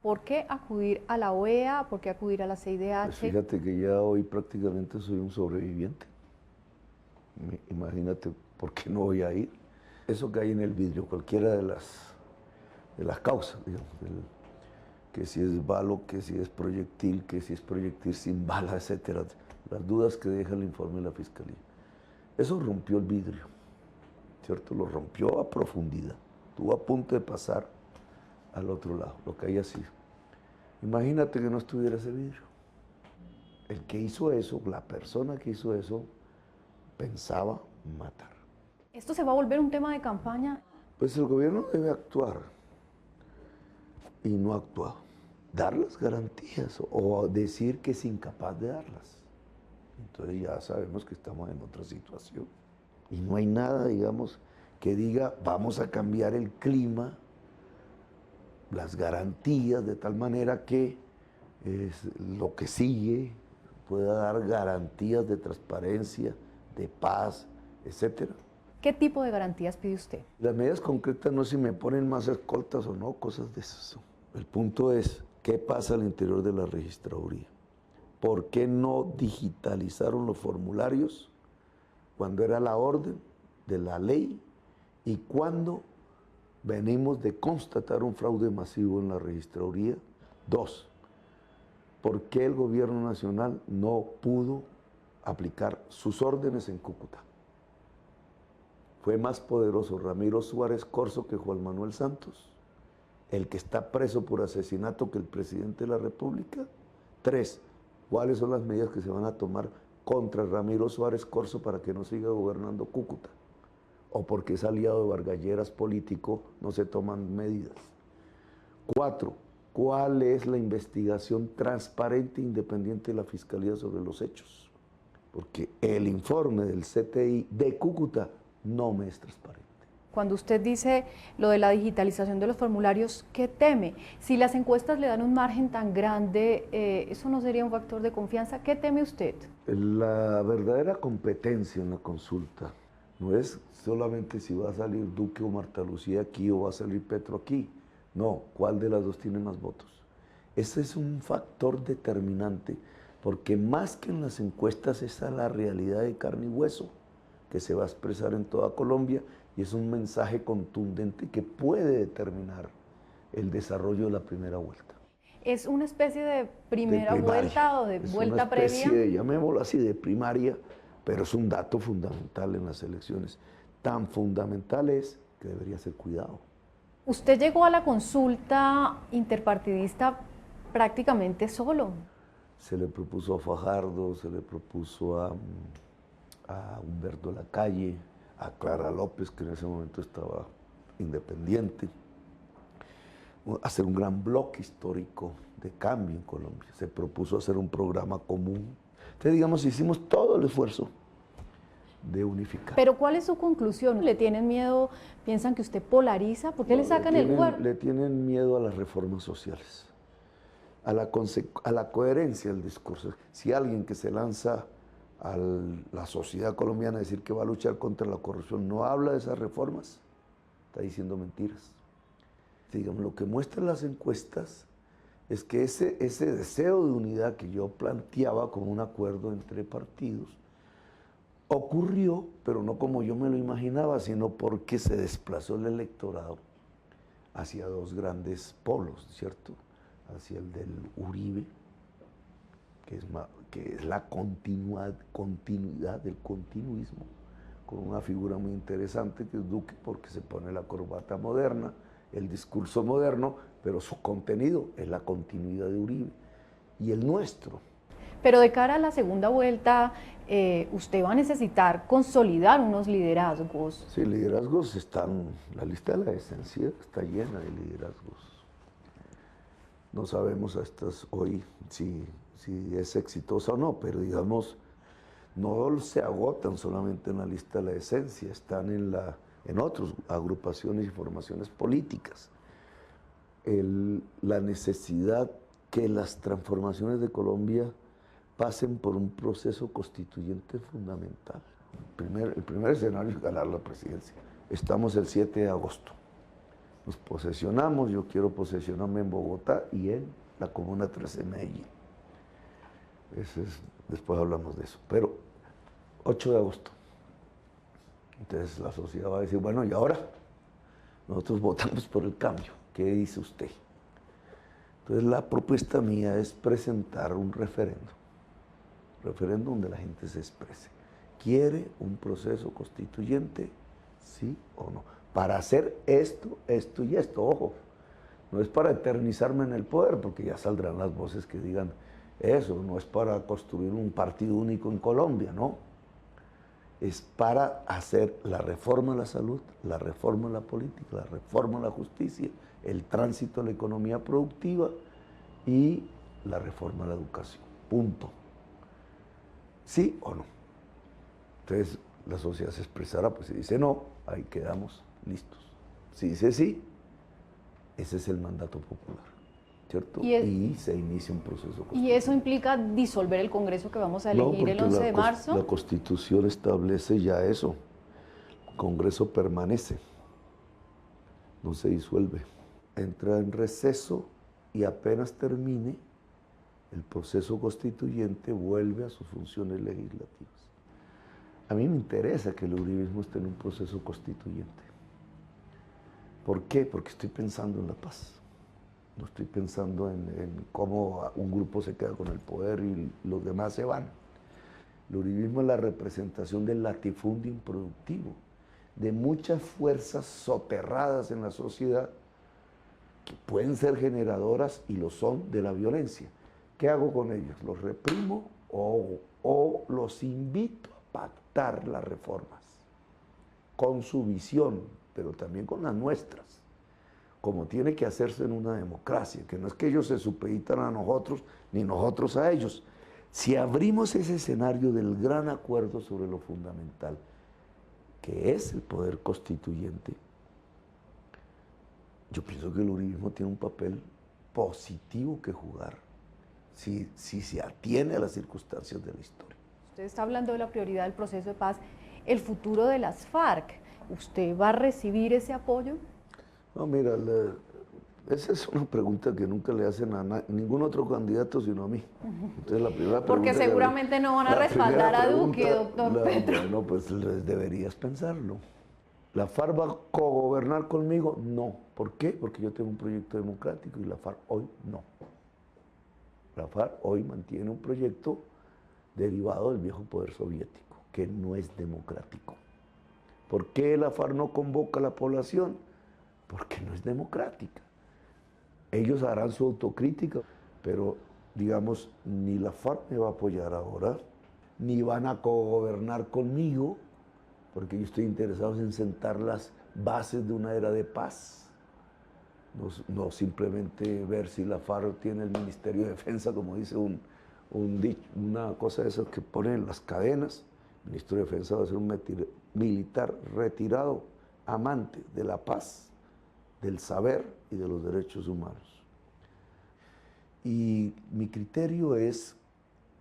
¿Por qué acudir a la OEA? ¿Por qué acudir a la CIDH? Pues fíjate que ya hoy prácticamente soy un sobreviviente. Imagínate por qué no voy a ir. Eso que hay en el vidrio, cualquiera de las causas, digamos, que si es balo, que si es proyectil sin bala, etcétera, las dudas que deja el informe de la Fiscalía. Eso rompió el vidrio, ¿cierto? Lo rompió a profundidad. Estuvo a punto de pasar al otro lado, lo que haya sido. Imagínate que no estuviera ese vidrio. El que hizo eso, la persona que hizo eso, pensaba matar. ¿Esto se va a volver un tema de campaña? Pues el gobierno debe actuar y no ha actuado. Dar las garantías o decir que es incapaz de darlas. Entonces ya sabemos que estamos en otra situación. Y no hay nada, digamos, que diga vamos a cambiar el clima, las garantías, de tal manera que lo que sigue pueda dar garantías de transparencia, de paz, etcétera. ¿Qué tipo de garantías pide usted? Las medidas concretas no es si me ponen más escoltas o no, cosas de esas. El punto es, ¿qué pasa al interior de la registraduría? ¿Por qué no digitalizaron los formularios cuando era la orden de la ley y cuando venimos de constatar un fraude masivo en la registraduría? 2. ¿Por qué el gobierno nacional no pudo aplicar sus órdenes en Cúcuta? Fue más poderoso Ramiro Suárez Corzo que Juan Manuel Santos, el que está preso por asesinato, que el presidente de la República. 3. ¿Cuáles son las medidas que se van a tomar contra Ramiro Suárez Corzo para que no siga gobernando Cúcuta? O porque es aliado de Vargas Lleras político, no se toman medidas. 4. ¿Cuál es la investigación transparente e independiente de la Fiscalía sobre los hechos? Porque el informe del CTI de Cúcuta no me es transparente. Cuando usted dice lo de la digitalización de los formularios, ¿qué teme? Si las encuestas le dan un margen tan grande, ¿eso no sería un factor de confianza? ¿Qué teme usted? La verdadera competencia en la consulta no es solamente si va a salir Duque o Marta Lucía aquí o va a salir Petro aquí. No, ¿cuál de las dos tiene más votos? Ese es un factor determinante, porque más que en las encuestas está la realidad de carne y hueso que se va a expresar en toda Colombia y es un mensaje contundente que puede determinar el desarrollo de la primera vuelta. ¿Es una especie de primera vuelta o de vuelta previa? Es una especie de, llamémoslo así, de primaria, pero es un dato fundamental en las elecciones. Tan fundamental es que debería ser cuidado. Usted llegó a la consulta interpartidista prácticamente solo. Se le propuso a Fajardo, se le propuso a Humberto Lacalle, a Clara López, que en ese momento estaba independiente, hacer un gran bloque histórico de cambio en Colombia. Se propuso hacer un programa común. Entonces, digamos, hicimos todo el esfuerzo de unificar. Pero ¿cuál es su conclusión? ¿Le tienen miedo? ¿Piensan que usted polariza? ¿Por qué le sacan el cuerpo? Le tienen miedo a las reformas sociales, a la coherencia del discurso. Si alguien que se lanza a la sociedad colombiana a decir que va a luchar contra la corrupción no habla de esas reformas, está diciendo mentiras. Digamos, lo que muestran las encuestas es que ese deseo de unidad que yo planteaba como un acuerdo entre partidos ocurrió, pero no como yo me lo imaginaba, sino porque se desplazó el electorado hacia dos grandes polos, ¿cierto? Hacia el del Uribe, que es la continuidad del continuismo, con una figura muy interesante que es Duque, porque se pone la corbata moderna, el discurso moderno, pero su contenido es la continuidad de Uribe, y el nuestro. Pero de cara a la segunda vuelta, usted va a necesitar consolidar unos liderazgos. Sí, liderazgos están, la lista de la esencia está llena de liderazgos. No sabemos hoy si es exitosa o no, pero digamos, no se agotan solamente en la lista de la esencia, están en otras agrupaciones y formaciones políticas. La necesidad que las transformaciones de Colombia pasen por un proceso constituyente fundamental. El primer escenario es ganar la presidencia. Estamos el 7 de agosto. Nos posesionamos, yo quiero posesionarme en Bogotá y en la Comuna 13 de Medellín. Después hablamos de eso. Pero 8 de agosto. Entonces la sociedad va a decir, bueno, ¿y ahora? Nosotros votamos por el cambio. ¿Qué dice usted? Entonces la propuesta mía es presentar un referéndum donde la gente se exprese. ¿Quiere un proceso constituyente? ¿Sí o no? Para hacer esto, esto y esto, ojo. No es para eternizarme en el poder, porque ya saldrán las voces que digan eso, no es para construir un partido único en Colombia, no. Es para hacer la reforma de la salud, la reforma de la política, la reforma de la justicia, el tránsito a la economía productiva y la reforma de la educación. Punto. ¿Sí o no? Entonces la sociedad se expresará, pues si dice no, ahí quedamos listos. Si dice sí, ese es el mandato popular, ¿cierto? Y se inicia un proceso constitucional. ¿Y eso implica disolver el Congreso que vamos a elegir el 11 de marzo? La Constitución establece ya eso. El Congreso permanece, no se disuelve. Entra en receso y apenas termine el proceso constituyente vuelve a sus funciones legislativas. A mí me interesa que el uribismo esté en un proceso constituyente. ¿Por qué? Porque estoy pensando en la paz. No estoy pensando en cómo un grupo se queda con el poder y los demás se van. El uribismo es la representación del latifundio improductivo, de muchas fuerzas soterradas en la sociedad que pueden ser generadoras y lo son de la violencia. ¿Qué hago con ellos? ¿Los reprimo o los invito a pactar las reformas con su visión, pero también con las nuestras, como tiene que hacerse en una democracia, que no es que ellos se supeditan a nosotros, ni nosotros a ellos? Si abrimos ese escenario del gran acuerdo sobre lo fundamental, que es el poder constituyente, yo pienso que el uribismo tiene un papel positivo que jugar, si se atiene a las circunstancias de la historia. Usted está hablando de la prioridad del proceso de paz, el futuro de las FARC. ¿Usted va a recibir ese apoyo? No, mira, esa es una pregunta que nunca le hacen a ningún otro candidato sino a mí. Entonces, la primera pregunta porque seguramente no van a respaldar a Duque, doctor Petro. Bueno, pues deberías pensarlo. ¿La FARC va a cogobernar conmigo? No. ¿Por qué? Porque yo tengo un proyecto democrático y la FARC hoy no. La FARC hoy mantiene un proyecto derivado del viejo poder soviético, que no es democrático. ¿Por qué la FARC no convoca a la población? Porque no es democrática. Ellos harán su autocrítica, pero digamos, ni la FARC me va a apoyar ahora, ni van a cogobernar conmigo, porque yo estoy interesado en sentar las bases de una era de paz. No simplemente ver si la FARC tiene el Ministerio de Defensa, como dice una cosa de esas que ponen en las cadenas. El Ministerio de Defensa va a ser un militar retirado, amante de la paz, del saber y de los derechos humanos. Y mi criterio es,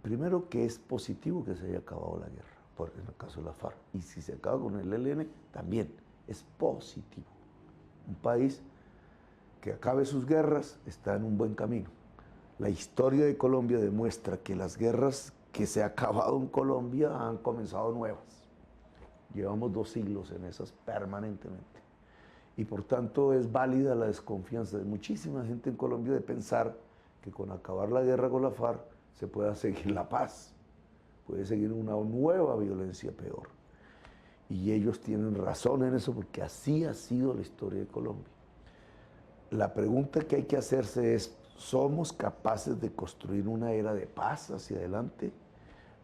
primero, que es positivo que se haya acabado la guerra, en el caso de la FARC. Y si se acaba con el ELN, también es positivo. Un país que acabe sus guerras está en un buen camino. La historia de Colombia demuestra que las guerras que se han acabado en Colombia han comenzado nuevas. Llevamos 2 siglos en esas permanentemente. Y por tanto es válida la desconfianza de muchísima gente en Colombia de pensar que con acabar la guerra con la FARC se pueda seguir la paz. Puede seguir una nueva violencia peor. Y ellos tienen razón en eso porque así ha sido la historia de Colombia. La pregunta que hay que hacerse es, ¿somos capaces de construir una era de paz hacia adelante?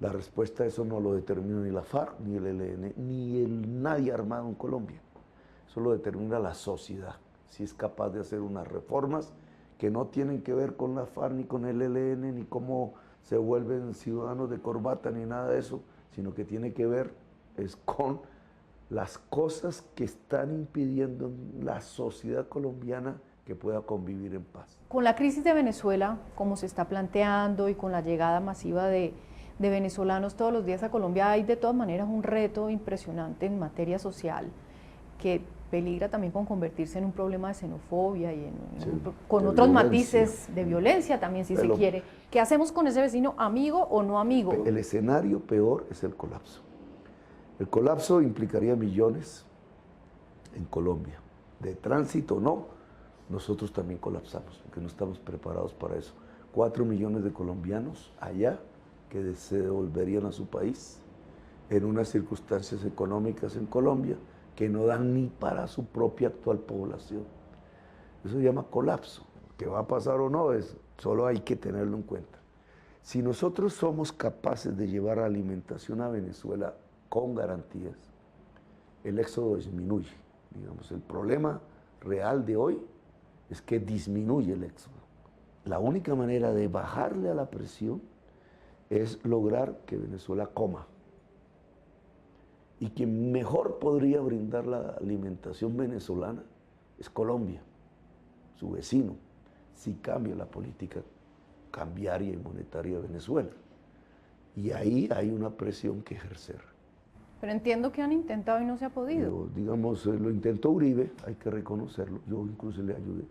La respuesta a eso no lo determina ni la FARC, ni el ELN, ni nadie armado en Colombia. Eso lo determina la sociedad, si es capaz de hacer unas reformas que no tienen que ver con la FARC, ni con el ELN, ni cómo se vuelven ciudadanos de corbata, ni nada de eso, sino que tiene que ver es con las cosas que están impidiendo en la sociedad colombiana que pueda convivir en paz. Con la crisis de Venezuela, como se está planteando, y con la llegada masiva de venezolanos todos los días a Colombia, hay de todas maneras un reto impresionante en materia social, que peligra también con convertirse en un problema de xenofobia y Sí, con de otros violencia. matices de violencia también, si se quiere. ¿Qué hacemos con ese vecino, amigo o no amigo? El escenario peor es el colapso. El colapso implicaría millones en Colombia. De tránsito no, nosotros también colapsamos, porque no estamos preparados para eso. 4 millones de colombianos allá que se devolverían a su país en unas circunstancias económicas en Colombia que no dan ni para su propia actual población. Eso se llama colapso. ¿Qué va a pasar o no? Solo hay que tenerlo en cuenta. Si nosotros somos capaces de llevar alimentación a Venezuela con garantías, el éxodo disminuye. Digamos, el problema real de hoy es que disminuye el éxodo. La única manera de bajarle a la presión es lograr que Venezuela coma. Y quien mejor podría brindar la alimentación venezolana es Colombia, su vecino, si cambia la política cambiaria y monetaria de Venezuela. Y ahí hay una presión que ejercer. Pero entiendo que han intentado y no se ha podido. Digamos, lo intentó Uribe, hay que reconocerlo. Yo incluso le ayudé.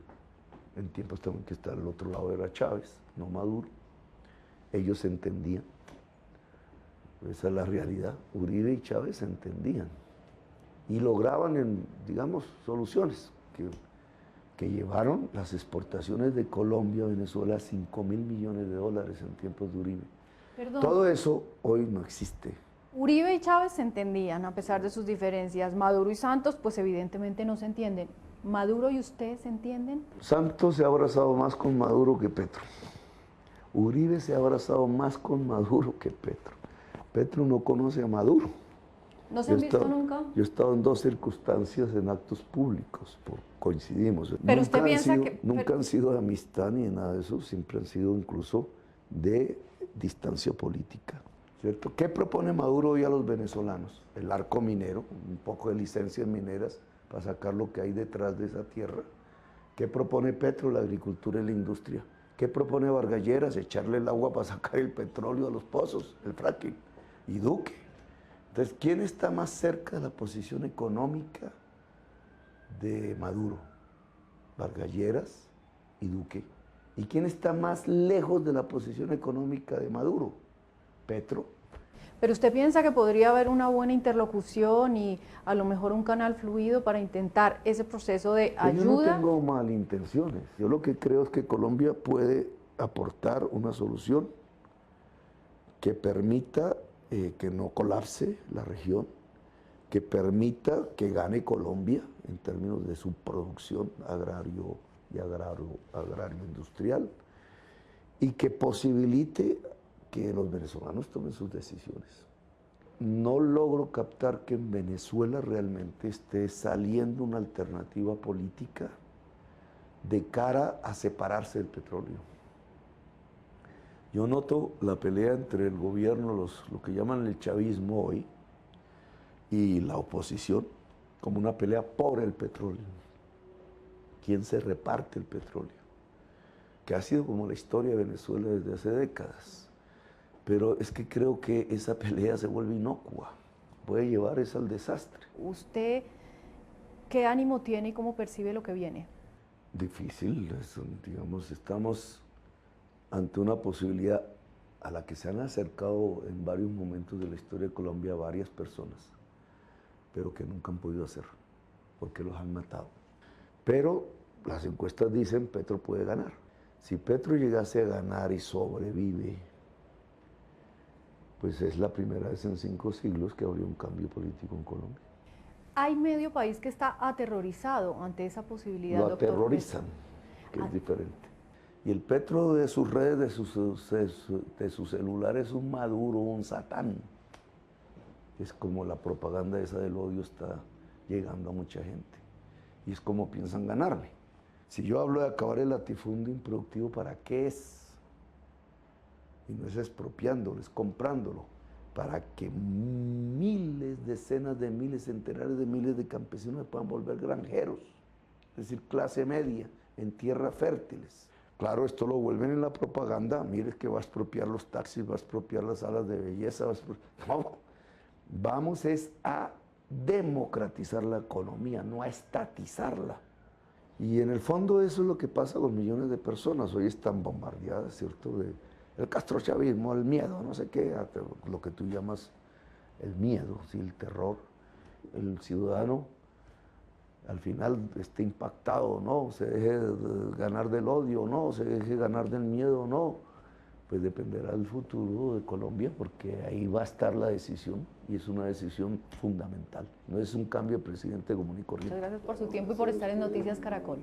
En tiempos también que está al otro lado era Chávez, no Maduro. Ellos se entendían. Esa es la realidad. Uribe y Chávez se entendían. Y lograban, digamos, soluciones que llevaron las exportaciones de Colombia a Venezuela a 5.000 millones de dólares en tiempos de Uribe. Perdón. Todo eso hoy no existe. Uribe y Chávez se entendían a pesar de sus diferencias. Maduro y Santos, pues evidentemente no se entienden. ¿Maduro y usted se entienden? Santos se ha abrazado más con Maduro que Petro. Uribe se ha abrazado más con Maduro que Petro. Petro no conoce a Maduro. ¿No se han visto nunca? Yo he estado en 2 circunstancias en actos públicos, coincidimos. Pero usted piensa que... Nunca han sido de amistad ni de nada de eso, siempre han sido incluso de distancia política. ¿Cierto? ¿Qué propone Maduro hoy a los venezolanos? El arco minero, un poco de licencias mineras para sacar lo que hay detrás de esa tierra. ¿Qué propone Petro? La agricultura y la industria. ¿Qué propone Vargas Lleras? Echarle el agua para sacar el petróleo a los pozos, el fracking. Y Duque. Entonces, ¿quién está más cerca de la posición económica de Maduro? Vargas Lleras y Duque. ¿Y quién está más lejos de la posición económica de Maduro? Petro. ¿Pero usted piensa que podría haber una buena interlocución y a lo mejor un canal fluido para intentar ese proceso de ayuda? Yo no tengo malintenciones. Yo lo que creo es que Colombia puede aportar una solución que permita que no colapse la región, que permita que gane Colombia en términos de su producción agrario y agrario-industrial y que posibilite que los venezolanos tomen sus decisiones. No logro captar que en Venezuela realmente esté saliendo una alternativa política de cara a separarse del petróleo. Yo noto la pelea entre el gobierno, lo que llaman el chavismo hoy, y la oposición, como una pelea por el petróleo. ¿Quién se reparte el petróleo? Que ha sido como la historia de Venezuela desde hace décadas. Pero es que creo que esa pelea se vuelve inocua, puede llevar eso al desastre. ¿Usted qué ánimo tiene y cómo percibe lo que viene? Difícil, digamos, estamos ante una posibilidad a la que se han acercado en varios momentos de la historia de Colombia varias personas, pero que nunca han podido hacer, porque los han matado. Pero las encuestas dicen Petro puede ganar. Si Petro llegase a ganar y sobrevive, pues es la primera vez en 5 siglos que habría un cambio político en Colombia. Hay medio país que está aterrorizado ante esa posibilidad, Lo doctor. aterrorizan, que es diferente. Y el Petro de sus redes, de su celular es un Maduro, un Satán. Es como la propaganda esa del odio está llegando a mucha gente. Y es como piensan ganarme. Si yo hablo de acabar el latifundio improductivo, ¿para qué es? Y no es expropiándolo, es comprándolo, para que miles, decenas de miles, centenares de miles de campesinos se puedan volver granjeros, es decir, clase media, en tierras fértiles. Claro, esto lo vuelven en la propaganda, mire que va a expropiar los taxis, va a expropiar las salas de belleza, no, vamos es a democratizar la economía, no a estatizarla. Y en el fondo eso es lo que pasa con millones de personas. Hoy están bombardeadas, ¿cierto? El castrochavismo, el miedo, no sé qué, lo que tú llamas el miedo, ¿sí? El terror. El ciudadano al final esté impactado o no, se deje ganar del odio o no, se deje ganar del miedo o no, pues dependerá del futuro de Colombia, porque ahí va a estar la decisión y es una decisión fundamental. No es un cambio de presidente común y corriente. Muchas gracias por su tiempo y por estar en Noticias Caracol.